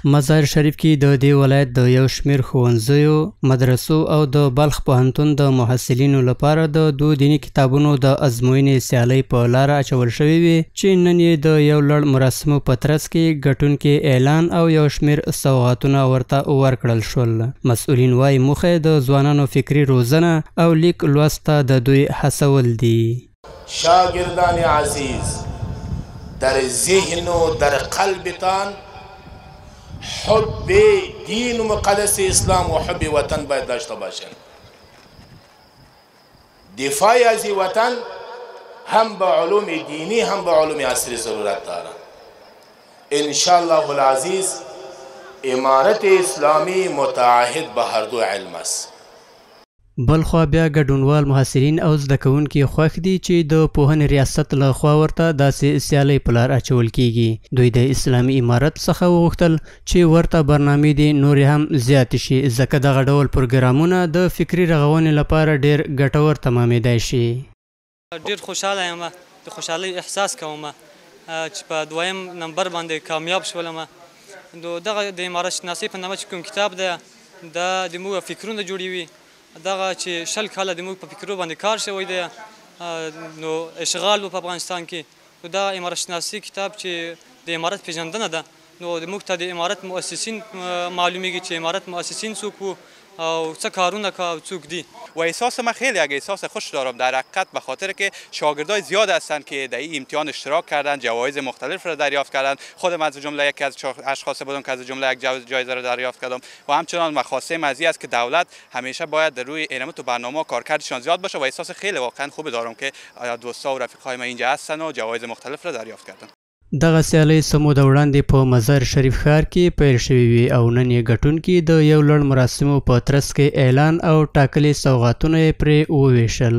مزار شریف کې د دې ولایت د یو شمېر ښوونځیو، مدرسو او د بلخ پوهنتون د محصلینو لپاره د دوه دیني کتابونو د ازموینې سیالۍ په لاره اچول شوې وې چې نن یې د یو لړ مراسمو په ترڅ کې ګټونکي اعلان او یو شمېر سوغاتونه ورته ورکړل شول. مسؤلین وایي موخه د ځوانانو فکري روزنه او لیک لوست ته د دوی هڅول دي. شاگردان عزیز، در ذهن و در قلبتان حب دین و مقدس اسلام و حب وطن باید داشته باشند. دفاع از وطن هم به علوم دینی هم به علوم عصری ضرورت داره. انشاءالله العزیز امارت اسلامی متعهد به هر دو علم است. بلخوا بیا ګډونوال محصلین او زده کوونکي خوښ دي چې د پوهنې ریاست له خوا ورته داسې سیالۍ په لار اچول کیږي. دوی د اسلامي امارت څخه وغوښتل چې ورته برنامې دې نورې هم زیاتې شي، ځکه دغه ډول پروګرامونه د فکري رغونې لپاره ډېر ګټور تمامېدای شي. ډېر خوشحاله یم، د خوشحالۍ احساس کوم چې په دویم نمبر باندې کامیاب شولم. دغه د امارت شناسۍ په نامه چې کوم کتاب دی دا د موږ فکرونه جوړوي. دغه چې 20 کاله د موږ په فکرو باندې کار شوی دی، نو اشغال په افغانستان کې دا امارت شناسي کتاب چې د امارت پیژندنه ده، نو موږ ته د امارت مؤسسین معلومیږي چې امارت مؤسسین څوک وو او چه کارونه که څوک دی. و احساس من خیلی احساس خوش دارم در حقیقت، به خاطر که شاگردای زیاد هستند که در این امتحان اشتراک کردن، جوایز مختلف را دریافت کردن. خودم از جمله یکی از اشخاص بودم که از جمله یک جایزه را دریافت کردم و همچنان مخاصم از است که دولت همیشه باید در روی اعلامات و برنامه کارکردشان زیاد باشه و احساس خیلی واقعا خوب دارم که دوستا و رفیقای ما اینجا هستن و جوایز مختلف را دریافت کردن. دغه سیالۍ څه موده وړاندې په مزار شریف ښار کې پیل شوې وې او نن یې ګټونکي د یو لړ مراسمو په ترڅ کې اعلان او ټاکلي سوغاتونه یې پرې وویشل.